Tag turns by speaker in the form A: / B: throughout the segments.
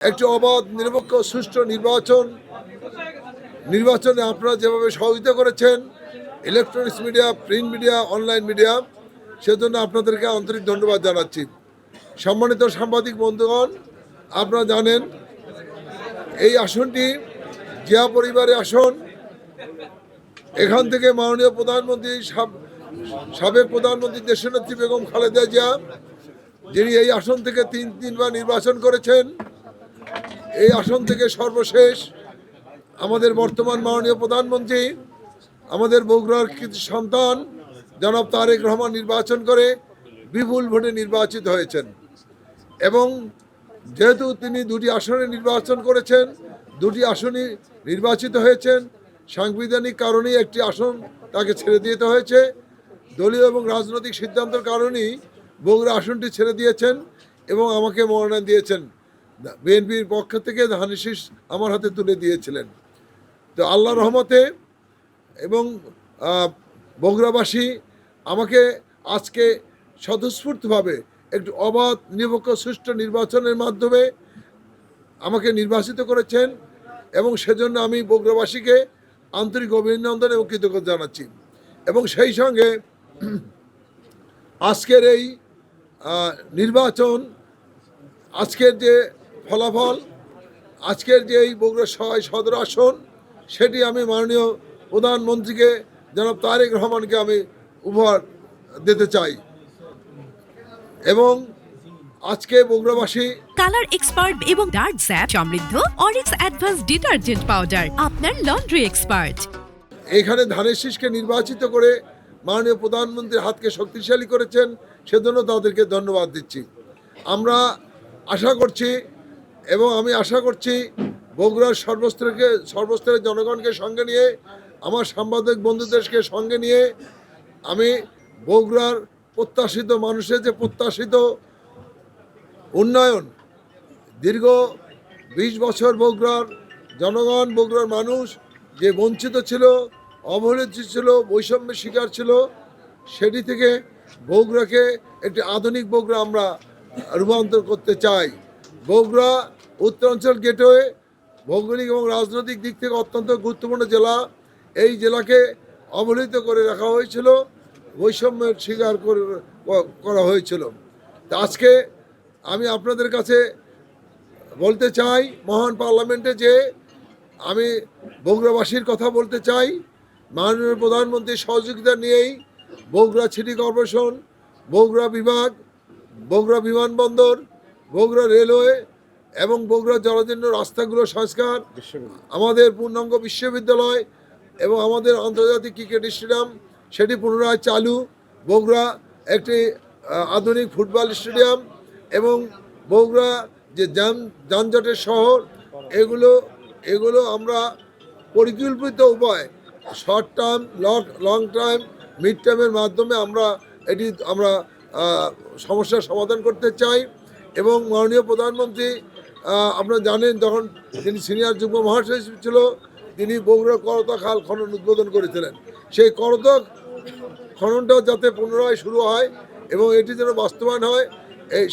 A: একটি অবাধ নিরপেক্ষ সুষ্ঠু নির্বাচনে আপনারা যেভাবে সহযোগিতা করেছেন, electronics media, print media, online media, সেজন্য আপনাদেরকে আন্তরিক ধন্যবাদ জানাচ্ছি। সম্মানিত সাংবাদিক বন্ধুগণ, আপনারা জানেন এই আসনটি জিয়া পরিবারের আসন। এখান থেকে মাননীয় প্রধানমন্ত্রী, সাবেক প্রধানমন্ত্রী দেশনেত্রী বেগম খালেদা জিয়া, যিনি এই আসন থেকে তিনবার নির্বাচন করেছেন, এই আসন থেকে সর্বশেষ আমাদের বর্তমান মাননীয় প্রধানমন্ত্রী, আমাদের বগুড়ার কৃতি সন্তান জনাব তারেক রহমান নির্বাচন করে বিপুল ভোটে নির্বাচিত হয়েছেন। এবং যেহেতু তিনি দুটি আসনে নির্বাচন করেছেন, দুটি আসনই নির্বাচিত হয়েছেন, সাংবিধানিক কারণেই একটি আসন তাকে ছেড়ে দিতে হয়েছে। দলীয় এবং রাজনৈতিক সিদ্ধান্তের কারণেই বগুড়া আসনটি ছেড়ে দিয়েছেন এবং আমাকে মনোনয়ন দিয়েছেন। বিএনপির পক্ষ থেকে ধানের শীষ আমার হাতে তুলে দিয়েছিলেন। তো আল্লাহ রহমতে এবং বগুড়াবাসী আমাকে আজকে স্বতঃস্ফূর্তভাবে একটু অবাধ নিরপেক্ষ সুষ্ঠু নির্বাচনের মাধ্যমে আমাকে নির্বাচিত করেছেন এবং সেজন্য আমি বগুড়াবাসীকে আন্তরিক অভিনন্দন এবং কৃতজ্ঞতা জানাচ্ছি। এবং সেই সঙ্গে আজকের এই নির্বাচন, আজকের যে ফলাফল, আজকের যে এই বগুড়া সদর আসন, সেটি আমি মাননীয় প্রধানমন্ত্রীকে জনাব তারেক রহমানকে আমি উপহার দিতে চাই। এবং আজকে বগুড়াবাসী
B: কালার এক্সপার্ট এবং ডার্ক স্যাপ সমৃদ্ধ অরিক্স অ্যাডভান্স ডিটারজেন্ট পাউডার আপনার লন্ড্রি এক্সপার্ট।
A: এখানে ধানের শীষকে নির্বাচিত করে মাননীয় প্রধানমন্ত্রীর হাতকে শক্তিশালী করেছেন, সেজন্য তাদেরকে ধন্যবাদ দিচ্ছি। আমরা আশা করছি এবং আমি আশা করছি বগুড়ার সর্বস্তরের জনগণকে সঙ্গে নিয়ে, আমার সাংবাদিক বন্ধুদেরকে সঙ্গে নিয়ে আমি বগুড়ার প্রত্যাশিত মানুষের যে প্রত্যাশিত উন্নয়ন, দীর্ঘ 20 বছর বগুড়ার জনগণ, বগুড়ার মানুষ যে বঞ্চিত ছিল, অবহেলিত ছিল, বৈষম্যের শিকার ছিল, সেটি থেকে বগুড়াকে একটি আধুনিক বগুড়া আমরা রূপান্তর করতে চাই। বগুড়া উত্তরাঞ্চল গেটওয়ে, ভৌগোলিক এবং রাজনৈতিক দিক থেকে অত্যন্ত গুরুত্বপূর্ণ জেলা। এই জেলাকে অবহেলিত করে রাখা হয়েছিল, বৈষম্যের শিকার করা হয়েছিল। আজকে আমি আপনাদের কাছে বলতে চাই, মহান পার্লামেন্টে যে আমি বগুড়াবাসীর কথা বলতে চাই, মাননীয় প্রধানমন্ত্রীর সহযোগিতা নিয়েই বগুড়া সিটি কর্পোরেশন, বগুড়া বিভাগ, বগুড়া বিমানবন্দর, বগুড়া রেলওয়ে এবং বগুড়া জরাজীর্ণ রাস্তাগুলো সংস্কার, আমাদের পূর্ণাঙ্গ বিশ্ববিদ্যালয় এবং আমাদের আন্তর্জাতিক ক্রিকেট স্টেডিয়াম সেটি পুনরায় চালু, বগুড়া একটি আধুনিক ফুটবল স্টেডিয়াম এবং বগুড়া যে যানজটের শহর, এগুলো আমরা পরিকল্পিত উপায়, short term, long term, mid টার্মের মাধ্যমে আমরা সমস্যার সমাধান করতে চাই। এবং মাননীয় প্রধানমন্ত্রী, আপনারা জানেন, যখন তিনি সিনিয়র যুগ্ম মহাসচিব ছিল, তিনি বগুড়া করতা খাল খনন উদ্বোধন করেছিলেন। সেই করতা খননটা যাতে পুনরায় শুরু হয় এবং এটি যেন বাস্তবায়ন হয়,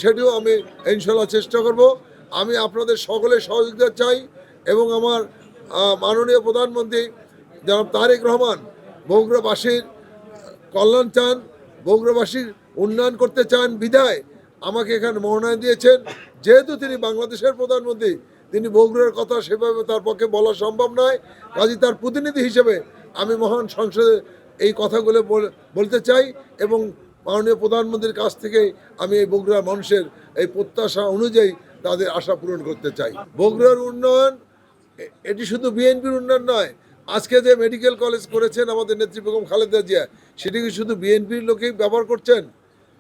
A: সেটিও আমি ইনশাল্লাহ চেষ্টা করব। আমি আপনাদের সকলের সহযোগিতা চাই এবং আমার মাননীয় প্রধানমন্ত্রী জনাব তারেক রহমান বগুড়াবাসীর কল্যাণ চান, বগুড়াবাসীর উন্নয়ন করতে চান বিধায় আমাকে এখানে মনোনয়ন দিয়েছেন। যেহেতু তিনি বাংলাদেশের প্রধানমন্ত্রী, তিনি বগুড়ার কথা সেভাবে তার পক্ষে বলা সম্ভব নয়, কাজে তার প্রতিনিধি হিসেবে আমি মহান সংসদে এই কথাগুলো বলতে চাই এবং মাননীয় প্রধানমন্ত্রীর কাছ থেকে আমি এই বগুড়ার মানুষের এই প্রত্যাশা অনুযায়ী তাদের আশা পূরণ করতে চাই। বগুড়ার উন্নয়ন এটি শুধু বিএনপির উন্নয়ন নয়। আজকে যে মেডিকেল কলেজ করেছেন আমাদের নেত্রী বেগম খালেদা জিয়া, সেটি কি শুধু বিএনপির লোকেই ব্যবহার করছেন?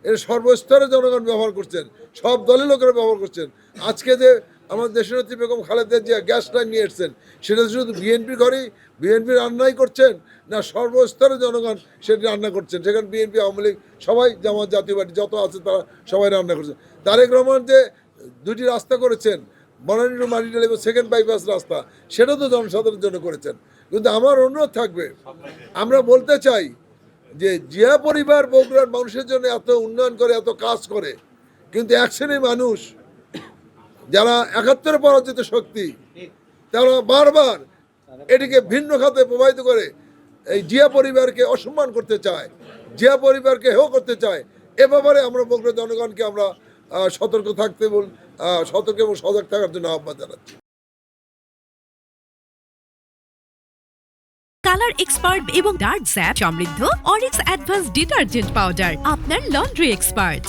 A: এর সর্বস্তরের জনগণ ব্যবহার করছেন, সব দলের লোকেরা ব্যবহার করছেন। আজকে যে আমাদের দেশনেত্রী বেগম খালেদা জিয়া গ্যাস লাইন নিয়ে এসছেন, সেটা শুধু বিএনপির ঘরেই বিএনপি রান্নাই করছেন না, সর্বস্তরের জনগণ সেটি রান্না করছেন? সেখানে বিএনপি, আওয়ামী লীগ সবাই, জামাত, জাতীয় পার্টি যত আছে তারা সবাই রান্না করছেন। তারেক রহমান যে দুটি রাস্তা করেছেন, বনানী টু মাটিডালি এবং সেকেন্ড বাইপাস রাস্তা, সেটা তো জনসাধারণের জন্য করেছেন। কিন্তু আমার অনুরোধ থাকবে, আমরা বলতে চাই যে জিয়া পরিবার বগুড়ার মানুষের জন্য এত উন্নয়ন করে, এত কাজ করে, কিন্তু এক শ্রেণীর মানুষ যারা 71 পরাজিত শক্তি, তারা বারবার এটিকে ভিন্ন খাতে প্রবাহিত করে এই জিয়া পরিবারকে অসম্মান করতে চায়, জিয়া পরিবারকে হেয় করতে চায়। এ ব্যাপারে আমরা বগুড়া জনগণকে আমরা সতর্ক থাকতে সতর্ক এবং সজাগ থাকার জন্য আহ্বান জানাচ্ছি।
B: কালার এক্সপার্ট এবং ডার্ক স্যাপ সমৃদ্ধ অরিক্স অ্যাডভান্স ডিটারজেন্ট পাউডার আপনার লন্ড্রি এক্সপার্ট।